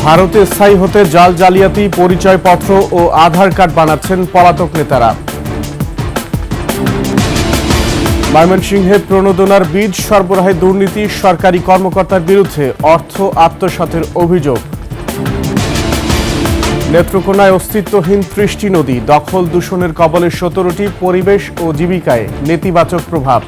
ভারতে স্থায়ী হতে জাল জালিয়াতি পরিচয়পত্র ও আধার কার্ড বানাচ্ছেন পলাতক নেতারা। ময়মনসিংহে প্রণোদনার বীজ সরবরাহে দুর্নীতি, সরকারি কর্মকর্তার বিরুদ্ধে অর্থ আত্মসাতের অভিযোগ। নেত্রকোনায় অস্তিত্বহীন ৩০টি নদী, দখল দূষণের কবলে ১৭টি, পরিবেশ ও জীবিকায় নেতিবাচক প্রভাব।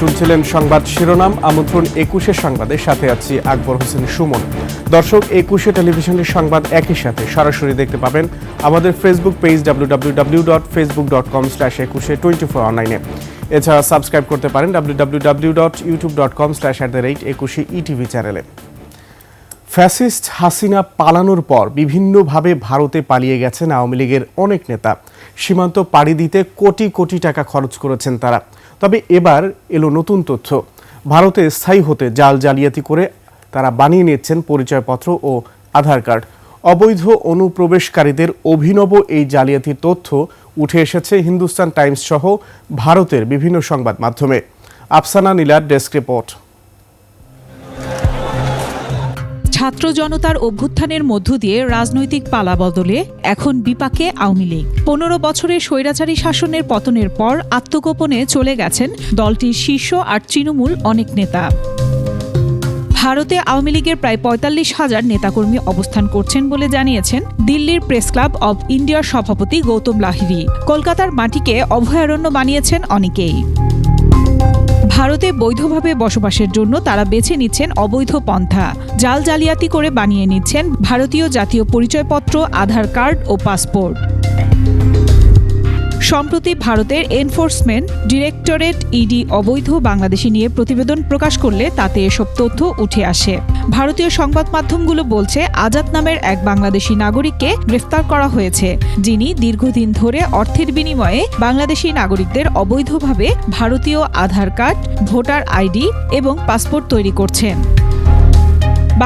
শুনছিলেন সংবাদ শিরোনাম। আমন্ত্রণ ২১শে সংবাদের সাথে আছি আকবর হোসেন সুমন। দর্শক, ২১শে টেলিভিশনের সংবাদ একই সাথে সরাসরি দেখতে পাবেন আমাদের ফেসবুক পেজ www.facebook.com/21she24 অনলাইনে। এছাড়া সাবস্ক্রাইব করতে পারেন www.youtube.com/21sheetv চ্যানেলে। ফ্যাসিস্ট হাসিনা পালানোর পর বিভিন্নভাবে ভারতে পালিয়ে গেছেন আওয়ামী লীগের অনেক নেতা। সীমান্ত পাড়ি দিতে কোটি কোটি টাকা খরচ করেছেন তারা। তবে এবার এলো নতুন তথ্য। ভারতে স্থায়ী হতে জাল জালিয়াতি করে তারা বানিয়ে নিচ্ছেন পরিচয়পত্র ও আধার কার্ড। অবৈধ অনুপ্রবেশকারীদের অভিনব এই জালিয়াতির তথ্য উঠে এসেছে হিন্দুস্তান টাইমস সহ ভারতের বিভিন্ন সংবাদ মাধ্যমে। আফসানা নীলার ডেস্ক রিপোর্ট। ছাত্র জনতার অভ্যুত্থানের মধ্য দিয়ে রাজনৈতিক পালাবদলে এখন বিপাকে আওয়ামী লীগ। ১৫ বছরের স্বৈরাচারী শাসনের পতনের পর আত্মগোপনে চলে গেছেন দলটির শীর্ষ আর তৃণমূল অনেক নেতা। ভারতে আওয়ামী লীগের প্রায় ৪৫,০০০ নেতাকর্মী অবস্থান করছেন বলে জানিয়েছেন দিল্লির প্রেস ক্লাব অব ইন্ডিয়ার সভাপতি গৌতম লাহিড়ী। কলকাতার মাটিকে অভয়ারণ্য বানিয়েছেন অনেকেই। ভারতে বৈধভাবে বসবাসের জন্য তারা বেছে নিচ্ছেন অবৈধ পন্থা। জাল জালিয়াতি করে বানিয়ে নিচ্ছেন ভারতীয় জাতীয় পরিচয়পত্র, আধার কার্ড ও পাসপোর্ট। সম্প্রতি ভারতের এনফোর্সমেন্ট ডিরেক্টরেট ইডি অবৈধ বাংলাদেশি নিয়ে প্রতিবেদন প্রকাশ করলে তাতে এসব তথ্য উঠে আসে। ভারতীয় সংবাদ মাধ্যমগুলো বলছে আজাদ নামের এক বাংলাদেশি নাগরিককে গ্রেফতার করা হয়েছে, যিনি দীর্ঘদিন ধরে অর্থের বিনিময়ে বাংলাদেশি নাগরিকদের অবৈধভাবে ভারতীয় আধার কার্ড, ভোটার আইডি এবং পাসপোর্ট তৈরি করছেন।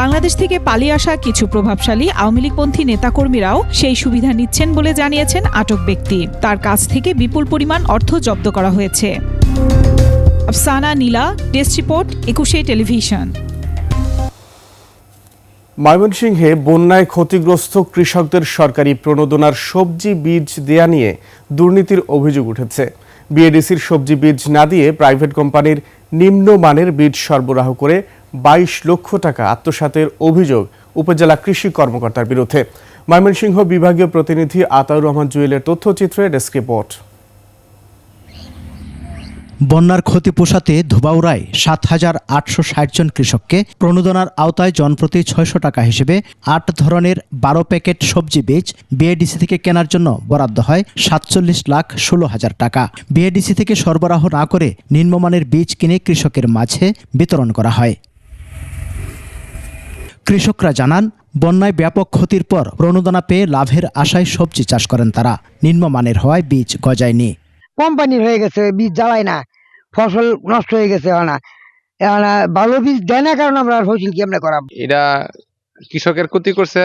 বাংলাদেশ থেকে পালিয়ে আসা কিছু প্রভাবশালী আওয়ামী লীগপন্থী নেতাকর্মীরাও সেই সুবিধা নিচ্ছেন বলে জানিয়েছেন আটক ব্যক্তি। তার কাছ থেকে বিপুল পরিমাণ অর্থ জব্দ করা হয়েছে। আফসানা নীলা, ডেস্ক রিপোর্ট, ২১শে টেলিভিশন। ময়মনসিংহে বন্যায় ক্ষতিগ্রস্ত কৃষকদের সরকারি প্রণোদনার সবজি বীজ দেয়া নিয়ে দুর্নীতির অভিযোগ উঠেছে। বিএডিসির সবজি বীজ না দিয়ে প্রাইভেট কোম্পানির নিম্নমানের বীজ সরবরাহ করে ২২ লক্ষ টাকা আত্মসাতের অভিযোগ উপজেলা কৃষি কর্মকর্তার বিরুদ্ধে। ময়মনসিংহ বিভাগীয় প্রতিনিধি আতাউর রহমান জুয়েলের তথ্যচিত্রে ডেস্ক রিপোর্ট। বন্যার ক্ষতি পোষাতে ধোবাউড়ায় ৭,৮৬০ জন কৃষককে প্রণোদনার আওতায় জনপ্রতি ৬০০ টাকা হিসেবে ৮ ধরনের ১২ প্যাকেট সবজি বীজ বিএডিসি থেকে কেনার জন্য বরাদ্দ হয় ৪৭,১৬,০০০ টাকা। বিএডিসি থেকে সরবরাহ না করে নিম্নমানের বীজ কিনে কৃষকের মাঝে বিতরণ করা হয়। কৃষকরা জানান, বন্যায় ব্যাপক ক্ষতির পর প্রণোদনা পেয়ে লাভের আশায় সবজি চাষ করেন তারা। নিম্নমানের হওয়ায় বীজ গজায়নি। কোম্পানির হয়ে গেছে, বীজ জ্বালায় না, ফসল নষ্ট হয়ে গেছে। ভালো বীজ দেয় না, কারণ আমরা ফসল কি আমরা করাবো। এটা কৃষকের ক্ষতি করছে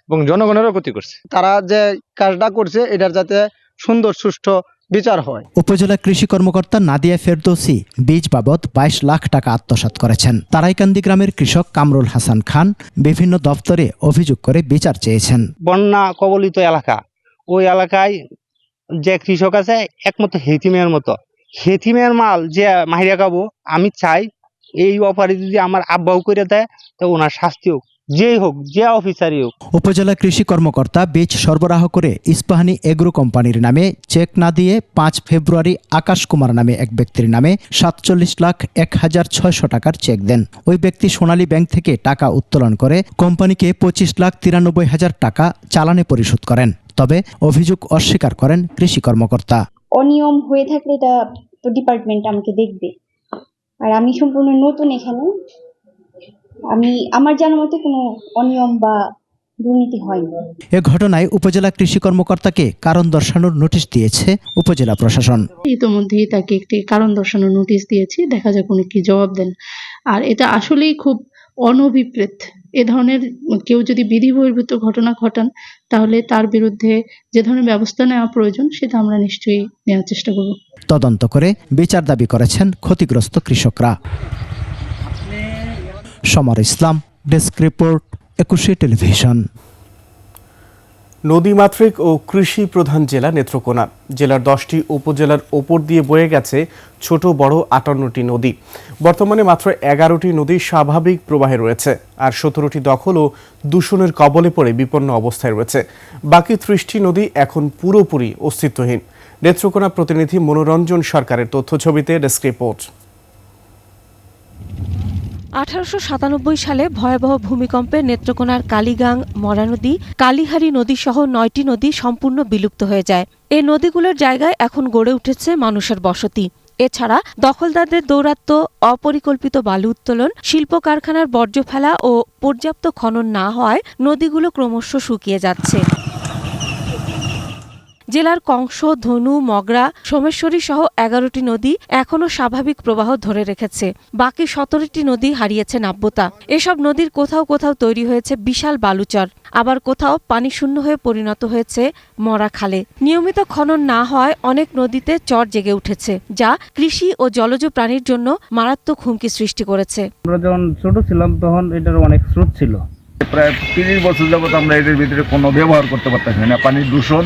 এবং জনগণেরও ক্ষতি করছে। তারা যে কাজটা করছে এটার যাতে সুন্দর সুষ্ঠু বিচার হয়। উপজেলা কৃষি কর্মকর্তা নাদিয়া ফেরদৌসি বীজ বাবদ ২২ লাখ টাকা আত্মসাৎ করেছেন। তারাইকান্দি গ্রামের কৃষক কামরুল হাসান খান বিভিন্ন দপ্তরে অভিযোগ করে বিচার চেয়েছেন। বন্যা কবলিত এলাকা, ওই এলাকায় যে কৃষক আছে একমাত্র হেতিমের মাল যে মাহিরা খাবো। আমি চাই এই অফারে যদি আমার আব্বাও করে দেয় তো ওনার শাস্তি হোক, যেই হোক, যে অফিসারই হোক। উপজেলা কৃষি কর্মকর্তা বীজ সরবরাহ করে ইস্পাহানি এগ্রো কোম্পানির নামে চেক না দিয়ে ৫ ফেব্রুয়ারি আকাশ কুমার নামে এক ব্যক্তির নামে ৪৭,০১,৬০০ টাকার চেক দেন। ওই ব্যক্তি সোনালী ব্যাংক থেকে টাকা উত্তোলন করে কোম্পানিকে ২৫,৯৩,০০০ টাকা চালানে পরিশোধ করেন। তবে অভিযোগ অস্বীকার করেন কৃষি কর্মকর্তা। অনিয়ম হয়ে থাকলে এটা তো ডিপার্টমেন্ট আমাকে দেখবে, আর আমি সম্পূর্ণ নতুন এখানে। আমার জানার মতে কোনো অনিয়ম বা দুর্নীতি হয়নি। এ ঘটনায় উপজেলা কৃষি কর্মকর্তাকে কারণ দর্শানোর নোটিশ দিয়েছে উপজেলা প্রশাসন। ইতোমধ্যেই তাকে একটি কারণ দর্শানোর নোটিশ দিয়েছি, দেখা যাক উনি কি জবাব দেন। আর এটা আসলেই খুব অনভিপ্রেত এ ধরনের কেউ যদি বিধি বহির্ভূত ঘটনা ঘটান তাহলে তার বিরুদ্ধে যে ধরনের ব্যবস্থা নেওয়া প্রয়োজন সেটা আমরা নিশ্চয়ই নেওয়ার চেষ্টা করব। তদন্ত করে বিচার দাবি করেছেন ক্ষতিগ্রস্ত কৃষকরা। সমর ইসলাম, ডেস্ক রিপোর্ট, 21 টেলিভিশন। নদীমাতৃক ও কৃষি প্রধান জেলা নেত্রকোনা। জেলার 10টি উপজেলার ওপর দিয়ে বয়ে গেছে ছোট বড় 58টি নদী। বর্তমানে মাত্র 11টি নদী স্বাভাবিক প্রবাহে রয়েছে, আর 17টি দখল ও দূষণের কবলে পড়ে বিপন্ন অবস্থায় রয়েছে। বাকি 30টি নদী এখন পুরোপুরি অস্তিত্বহীন। নেত্রকোনা প্রতিনিধি মনোরঞ্জন সরকারের তথ্য ছবিতে ডেস্ক রিপোর্ট। 1897 সালে ভয়াবহ ভূমিকম্পে নেত্রকোনার কালীগাং, মরা নদী, কালীহারি নদী সহ 9টি নদী সম্পূর্ণ বিলুপ্ত হয়ে যায়। এই নদীগুলোর জায়গায় এখন গড়ে উঠেছে মানুষের বসতি। এছাড়া দখলদারদের দৌরাত্ম্য, অপরিকল্পিত বালু উত্তোলন, শিল্প কারখানার বর্জ্য ফেলা ও পর্যাপ্ত খনন না হওয়ায় নদীগুলো ক্রমশ শুকিয়ে যাচ্ছে। জেলার কংস, ধনু, মগরা, সোমেশ্বরী সহ 11টি নদী এখনও স্বাভাবিক প্রবাহ ধরে রেখেছে। বাকি 17টি নদী হারিয়েছে নাব্যতা। এসব নদীর কোথাও কোথাও তৈরি হয়েছে বিশাল বালুচর, আবার কোথাও পানি শূন্য হয়ে পরিণত হয়েছে মরা খালে। নিয়মিত খনন না হওয়ায় অনেক নদীতে চর জেগে উঠেছে, যা কৃষি ও জলজ প্রাণীর জন্য মারাত্মক হুমকি সৃষ্টি করেছে। আমরা যখন ছোট ছিলাম তখন এটার অনেক স্রোত ছিল। প্রায় 30 বছর যাবত আমরা এটার ভিতরে কোনো ব্যবহার করতে পারতেছি না। পানির দূষণ,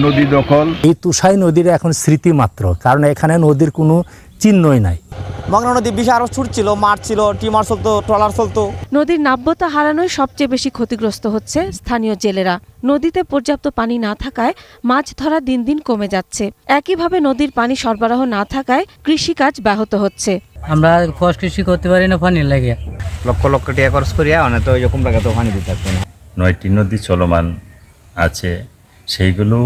নদী দখল। এই তুষাই নদীর এখন স্মৃতি মাত্র, কারণ এখানে নদীর কোনো চিহ্নই নাই। মগ্না নদী বিশাল আরো ছোট ছিল, মাঠ ছিল, টিমার চলতো, ট্রলার চলতো। নদীর নাব্যতা হারানোয় সবচেয়ে বেশি ক্ষতিগ্রস্ত হচ্ছে স্থানীয় জেলেরা। নদীতে পর্যাপ্ত পানি না থাকায় মাছ ধরা দিন দিন কমে যাচ্ছে। একইভাবে নদীর পানি সরবরাহ না থাকায় কৃষিকাজ ব্যাহত হচ্ছে। আমরা ফস কৃষি করতে পারি না পানি লাগে। লক্ষ লক্ষ টাকা খরচ করিয়া অনেক তো এরকম টাকা তো পানি দিতে থাকবে না। 9টি নদী চলমান আছে, সেইগুলো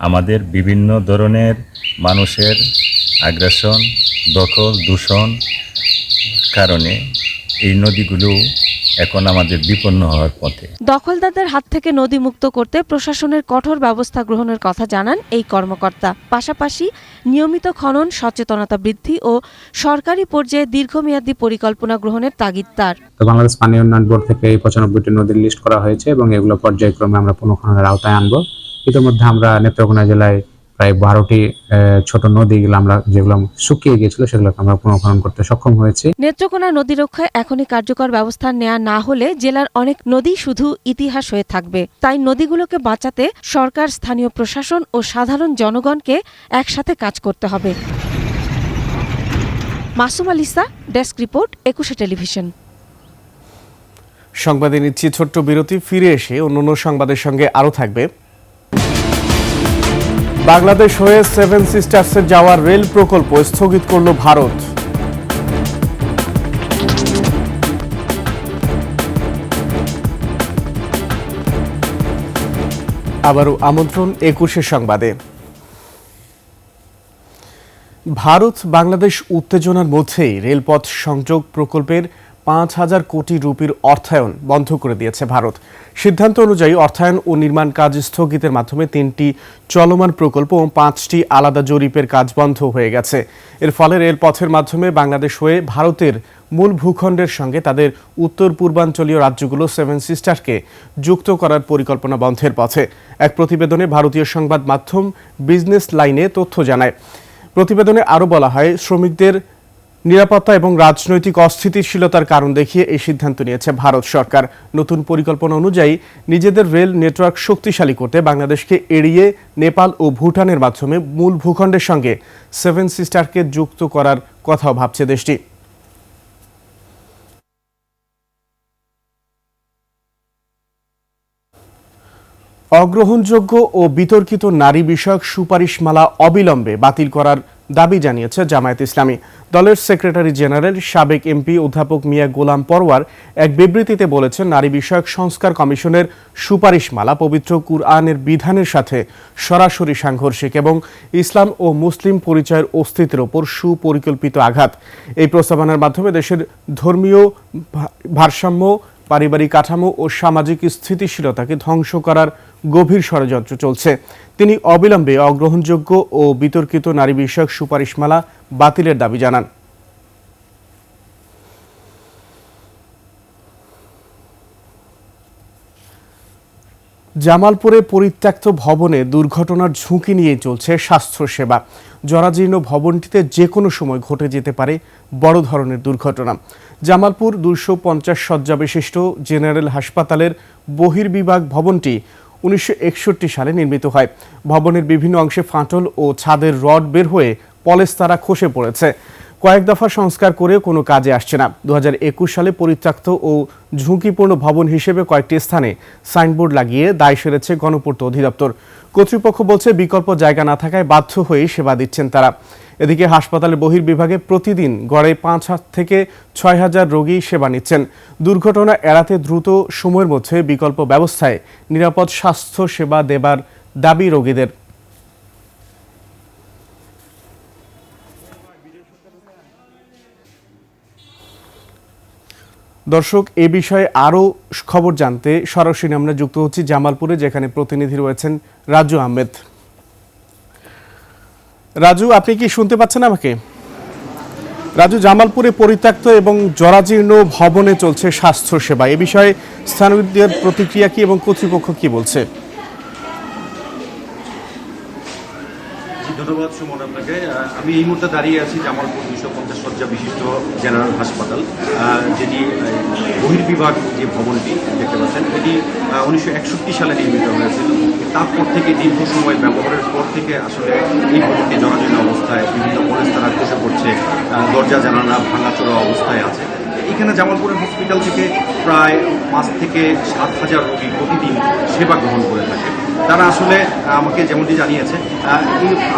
আমাদের বিভিন্ন ধরনের মানুষের আগ্রাসন, দখল, দূষণ কারণে এই নদীগুলো এখন আমাদের বিপন্ন হওয়ার পথে। দখলদারদের হাত থেকে নদী মুক্ত করতে প্রশাসনের কঠোর ব্যবস্থা গ্রহণের কথা জানান এই কর্মকর্তা। পাশাপাশি নিয়মিত খনন, সচেতনতা বৃদ্ধি ও সরকারি পর্যায়ে দীর্ঘমেয়াদী পরিকল্পনা গ্রহণের তাগিদ তার। বাংলাদেশ পানি উন্নয়ন বোর্ড থেকে এই 95টি নদীর লিস্ট করা হয়েছে এবং এগুলো পর্যায়ক্রমে আমরা পুনঃখননের আওতায় আনবো। ইতিমধ্যে আমরা নেত্রকোনা জেলায় প্রায় 12টি ছোট নদীগুলো আমরা যেগুলো শুকিয়ে গিয়েছিল সেগুলোকে আমরা পুনঃখনন করতে সক্ষম হয়েছি। নেত্রকোনা নদী রক্ষায় এখনই কার্যকর ব্যবস্থা নেওয়া না হলে জেলার অনেক নদী শুধু ইতিহাস হয়ে থাকবে। তাই নদীগুলোকে বাঁচাতে সরকার, স্থানীয় প্রশাসন ও সাধারণ জনগণকে একসাথে কাজ করতে হবে। Masum আলিসা, desk report, 21 television. সংবাদে নিচ্ছি ছোট্ট বিরতি, ফিরে এসে অন্যান্য সংবাদের সঙ্গে আরও থাকবে। বাংলাদেশ হয়ে 7 সিস্টার্সে যাওয়ার রেল প্রকল্প স্থগিত করল ভারত। আবারও আমন্ত্রণ 21 সংবাদে। ভারত বাংলাদেশ উত্তেজনার মধ্যেই রেলপথ সংযোগ প্রকল্পের 5,000 কোটি রুপির অর্থায়ন বন্ধ করে দিয়েছে ভারত। সিদ্ধান্ত অনুযায়ী অর্থায়ন ও নির্মাণ কাজ স্থগিতের মাধ্যমে 3টি চলমান প্রকল্প ও 5টি আলাদা জরিপের কাজ বন্ধ হয়ে গেছে। এর ফলে রেলপথের মাধ্যমে বাংলাদেশ হয়ে ভারতের মূল ভূখণ্ডের সঙ্গে তাদের উত্তর পূর্বাঞ্চলীয় রাজ্যগুলো 7 সিস্টারকে যুক্ত করার পরিকল্পনা বন্ধের পথে। এক প্রতিবেদনে ভারতীয় সংবাদ মাধ্যম বিজনেস লাইনে তথ্য জানায়। প্রতিবেদনে আরও বলা হয়, শ্রমিকদের নিরাপত্তা এবং রাজনৈতিক অস্থিতিশীলতার কারণ দেখিয়ে এই সিদ্ধান্ত নিয়েছে ভারত সরকার। নতুন পরিকল্পনা অনুযায়ী নিজেদের রেল নেটওয়ার্ক শক্তিশালী করতে বাংলাদেশকে এড়িয়ে নেপাল ও ভুটানের মাধ্যমে মূল ভূখণ্ডের সঙ্গে 7 সিস্টারকে যুক্ত করার কথাও ভাবছে দেশটি। অগ্রহণযোগ্য ও বিতর্কিত নারী বিষয়ক সুপারিশমালা অবিলম্বে বাতিল করার দাবি জানিয়েছে জামায়াত ইসলামী। দলের সেক্রেটারি জেনারেল, সাবেক এমপি অধ্যাপক মিয়া গোলাম পরওয়ার এক বিবৃতিতে বলেছেন, নারী বিষয়ক সংস্কার কমিশনের সুপারিশমালা পবিত্র কুরআনের বিধানের সাথে সরাসরি সাংঘর্ষিক এবং ইসলাম ও মুসলিম পরিচয়ের অস্তিত্বের ওপর সুপরিকল্পিত আঘাত। এই প্রস্তাবনার মাধ্যমে দেশের ধর্মীয় ভারসাম্য, পারিবারিক কাঠামো ও সামাজিক স্থিতিশীলতাকে ধ্বংস করার গভীর ষড়যন্ত্র চলছে। তিনি অবিলম্বে অগ্রহণযোগ্য ও বিতর্কিত নারী বিষয়ক সুপারিশমালা বাতিলের দাবি জানান। জামালপুরে পরিত্যক্ত ভবনে দুর্ঘটনার ঝুঁকি নিয়ে চলছে স্বাস্থ্যসেবা। জরাজীর্ণ ভবনটিতে যে কোনো সময় ঘটে যেতে পারে বড় ধরনের দুর্ঘটনা। জামালপুর 250 শয্যা বিশিষ্ট জেনারেল হাসপাতালের বহির্বিভাগ ভবনটি 1961 সালে নির্মিত হয়। ভবনের বিভিন্ন অংশে ফাটল ও ছাদের রড বের হয়ে পলেস্তারা খসে পড়েছে। কয়েক দফা সংস্কার করেও কোনো কাজে আসছে না। 2021 সালে পরিত্যক্ত ও ঝুঁকিপূর্ণ ভবন হিসেবে কয়েকটি স্থানে সাইনবোর্ড লাগিয়ে দায় সেরেছে গণপূর্ত অধিদপ্তর। কর্তৃপক্ষ বলছে বিকল্প জায়গা না থাকায় বাধ্য হয়ে সেবা দিচ্ছেন তারা। এদিকে হাসপাতালের বহির্বিভাগে প্রতিদিন গড়ে 5,000 থেকে 6,000 রোগী সেবা নিচ্ছেন। দুর্ঘটনা এড়াতে দ্রুত সময়ের মধ্যে বিকল্প ব্যবস্থায় নিরাপদ স্বাস্থ্য সেবা দেবার দাবি রোগীদের। দর্শক, এ বিষয়ে আরও খবর জানতে সরাসরি আমরা যুক্ত হচ্ছি জামালপুরে, যেখানে প্রতিনিধি রয়েছেন রাজু আহমেদ। রাজু, আপনি কি শুনতে পাচ্ছেন আমাকে? রাজু, জামালপুরে পরিত্যক্ত এবং জরাজীর্ণ ভবনে চলছে স্বাস্থ্য সেবা, এ বিষয়ে স্থানীয়দের প্রতিক্রিয়া কি এবং কর্তৃপক্ষ কি বলছে? ধন্যবাদ সুমন আপনাকে। আমি এই মুহূর্তে দাঁড়িয়ে আছি জামালপুর 250 শয্যা বিশিষ্ট জেনারেল হাসপাতাল, যেটি বহির্বিভাগ যে ভবনটি দেখতে পাচ্ছেন, এটি 1961 সালে নির্মিত হয়েছিল। তারপর থেকে দীর্ঘ সময় ব্যবহারের পর থেকে আসলে এই ভবনটি জরাজীর্ণ অবস্থায়, বিভিন্ন পলেস্তারা খসে পড়ছে, দরজা জানালা ভাঙাচোরা অবস্থায় আছে। এখানে জামালপুরের হসপিটাল থেকে প্রায় 5 থেকে 7,000 রোগী প্রতিদিন সেবা গ্রহণ করে থাকে। তারা আসলে আমাকে যেমনটি জানিয়েছে,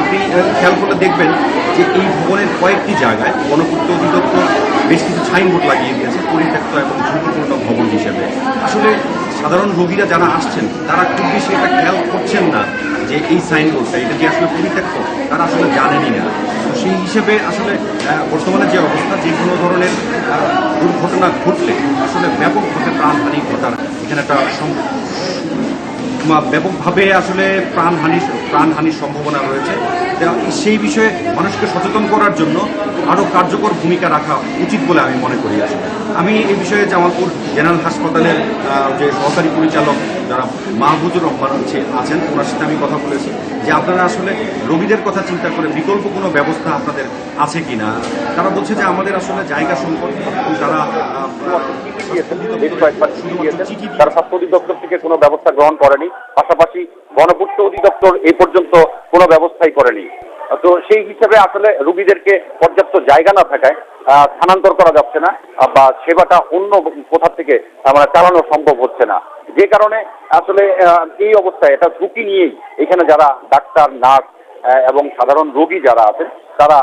আপনি খেয়াল করলে দেখবেন যে এই ভবনের কয়েকটি জায়গায় গণপূর্ত অধিদপ্তর বেশ কিছু সাইনবোর্ড লাগিয়ে দিয়েছে পরিত্যক্ত এবং ঝুঁকিপূর্ণ ভবন হিসেবে। আসলে সাধারণ রোগীরা যারা আসছেন তারা খুব বেশি এটা খেয়াল করছেন না যে এই সাইনবোর্ডটা এটা যে আসলে পরিত্যক্ত, তারা আসলে জানেনই না। তো সেই হিসেবে আসলে বর্তমানে যে অবস্থা, যে কোনো ধরনের দুর্ঘটনা ঘটলে আসলে ব্যাপকভাবে প্রাণহানি ঘটার এখানে একটা ব্যাপকভাবে আসলে প্রাণহানির সম্ভাবনা রয়েছে। সেই বিষয়ে মানুষকে সচেতন করার জন্য আরও কার্যকর ভূমিকা রাখা উচিত বলে আমি মনে করি। আসলে আমি এই বিষয়ে জামালপুর জেনারেল হাসপাতালের যে সহকারী পরিচালক যারা মাহবুবুর রহমান আছেন, ওনার সাথে আমি কথা বলেছি যে আপনারা আসলে রোগীদের কথা চিন্তা করে বিকল্প কোনো ব্যবস্থা আপনাদের আছে কিনা। তারা বলছে যে আমাদের আসলে জায়গা সংকট, এবং তারা স্বাস্থ্য অধিদপ্তর থেকে কোনো ব্যবস্থা গ্রহণ করেনি, পাশাপাশি গণপূর্ত অধিদপ্তর এই পর্যন্ত কোনো ব্যবস্থাই করেনি। তো সেই হিসেবে আসলে রোগীদেরকে পর্যাপ্ত জায়গা না থাকায় স্থানান্তর করা যাচ্ছে না, বা সেবাটা অন্য কোথা থেকে চালানো সম্ভব হচ্ছে না। যে কারণে আসলে এই অবস্থায় এটা ঝুঁকি নিয়েই এখানে যারা ডাক্তার, নার্স এবং সাধারণ রোগী যারা আছেন তারা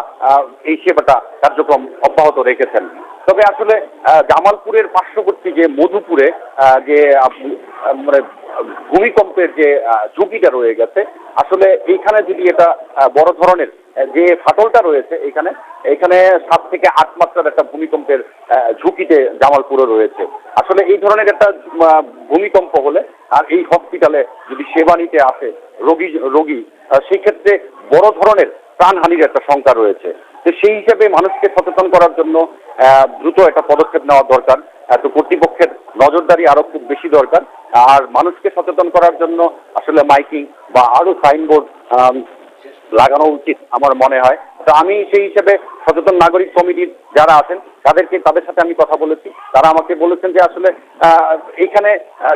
এই সেবাটা কার্যক্রম অব্যাহত রেখেছেন। তবে আসলে জামালপুরের পার্শ্ববর্তী যে মধুপুরে যে ভূমিকম্পের যে ঝুঁকিটা রয়ে গেছে, আসলে এইখানে যদি এটা বড় ধরনের যে ফাটলটা রয়েছে, এখানে 7 থেকে 8 মাত্রার একটা ভূমিকম্পের ঝুঁকিতে জামালপুরে রয়েছে। আসলে এই ধরনের একটা ভূমিকম্প হলে আর এই হসপিটালে যদি সেবা নিতে আসে রোগী, সেই ক্ষেত্রে বড় ধরনের প্রাণহানির একটা শঙ্কা রয়েছে। তো সেই হিসেবে মানুষকে সচেতন করার জন্য দ্রুত একটা পদক্ষেপ নেওয়া দরকার। তো কর্তৃপক্ষের নজরদারি আরো খুব বেশি দরকার। আর মানুষকে সচেতন করার জন্য আসলে মাইকিং বা আরো সাইনবোর্ড লাগানো উচিত আমার মনে হয়। তো আমি সেই হিসেবে সচেতন নাগরিক কমিটির যারা আছেন তাদের সাথে আমি কথা বলেছি। তারা আমাকে বলেছেন যে আসলে এইখানে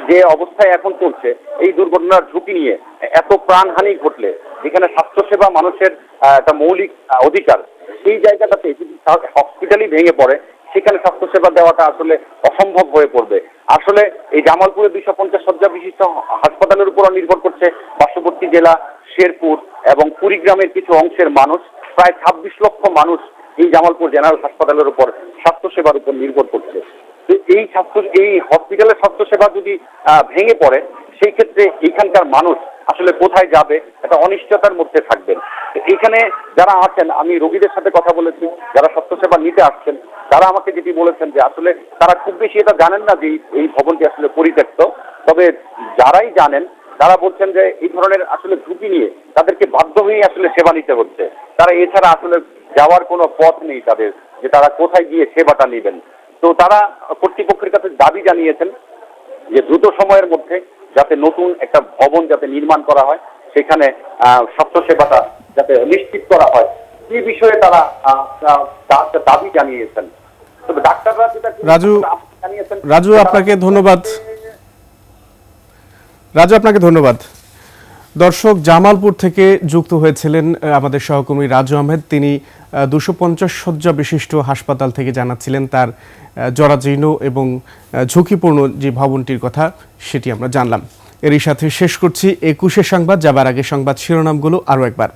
যে অবস্থায় এখন চলছে, এই দুর্ঘটনার ঝুঁকি নিয়ে এত প্রাণহানি ঘটলে, যেখানে স্বাস্থ্যসেবা মানুষের একটা মৌলিক অধিকার, সেই জায়গাটাতে যদি হসপিটালই ভেঙে পড়ে, সেখানে স্বাস্থ্যসেবা দেওয়াটা আসলে অসম্ভব হয়ে পড়বে। আসলে এই জামালপুরে 250 শয্যা বিশিষ্ট হাসপাতালের উপর নির্ভর করছে পার্শ্ববর্তী জেলা শেরপুর এবং কুড়িগ্রামের কিছু অংশের মানুষ। প্রায় 26 লক্ষ মানুষ এই জামালপুর জেনারেল হাসপাতালের উপর স্বাস্থ্যসেবার উপর নির্ভর করছে। এই হসপিটালের স্বাস্থ্যসেবা যদি ভেঙে পড়ে, সেই ক্ষেত্রে এইখানকার মানুষ আসলে কোথায় যাবে, একটা অনিশ্চয়তার মধ্যে থাকবেন। এখানে যারা আছেন, আমি রোগীদের সাথে কথা বলেছি, যারা স্বাস্থ্যসেবা নিতে আসছেন, তারা আমাকে যেটি বলেছেন যে আসলে তারা খুব বেশি এটা জানেন না যে এই ভবনটি আসলে পরিত্যক্ত। তবে যারাই জানেন তারা বলছেন যে এই ধরনের আসলে ঝুঁকি নিয়ে তাদেরকে বাধ্য হয়ে আসলে সেবা নিতে হচ্ছে। তারা এছাড়া আসলে যাওয়ার কোনো পথ নেই তাদের, যে তারা কোথায় গিয়ে সেবাটা নেবেন। তো তারা কর্তৃপক্ষের কাছে দাবি জানিয়েছেন যে দ্রুত সময়ের মধ্যে যাতে নতুন একটা ভবন যাতে নির্মাণ করা হয়, সেখানে স্বাস্থ্যসেবাটা যাতে নিশ্চিত করা হয়, এই বিষয়ে তারা দাবি জানিয়েছেন। তবে ডাক্তাররা যেটা রাজু আপনাকে ধন্যবাদ। দর্শক, জামালপুর থেকে যুক্ত হয়েছিলেন আমাদের সহকর্মী রাজু আহমেদ। তিনি 250 শয্যা বিশিষ্ট হাসপাতাল থেকে জানাচ্ছিলেন তার জরাজীর্ণ এবং ঝুঁকিপূর্ণ যে ভবনটির কথা, সেটি আমরা জানলাম। এরই সাথে শেষ করছি 21 সংবাদ। যাবার আগে সংবাদ শিরোনামগুলো আরও একবার।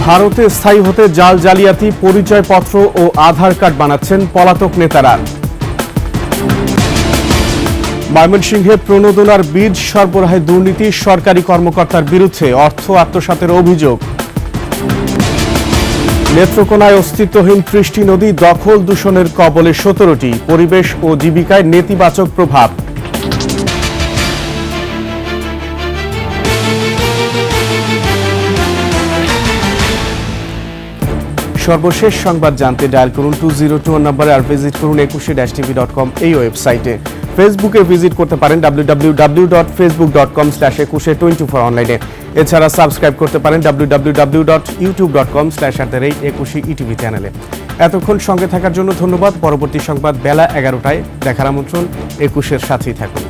ভারতে স্থায়ী হতে জাল জালিয়াতি, পরিচয়পত্র ও আধার কার্ড বানাচ্ছেন পলাতক নেতারা। ময়মনসিংহে প্রণোদনার বীজ সরবরাহে দুর্নীতি, সরকারি কর্মকর্তার বিরুদ্ধে অর্থ আত্মসাতের অভিযোগ। নেত্রকোনায় অস্তিত্বহীন 30টি নদী, দখল দূষণের কবলে 17টি, পরিবেশ ও জীবিকায় নেতিবাচক প্রভাব। সর্বশেষ সংবাদ জানতে ডায়াল করুন 2021 নম্বরে, আর ভিজিট করুন 21-tv.com এই ওয়েবসাইটে। ফেসবুকে ভিজিট করতে পারেন www.facebook.com/2124 অনলাইনে। এছাড়া সাবস্ক্রাইব করতে পারেন www.youtube.com/21etv চ্যানেলে। এতক্ষণ সঙ্গে থাকার জন্য ধন্যবাদ। পরবর্তী সংবাদ বেলা 11টায় দেখার আমন্ত্রণ। 21-এর সাথেই থাকুন।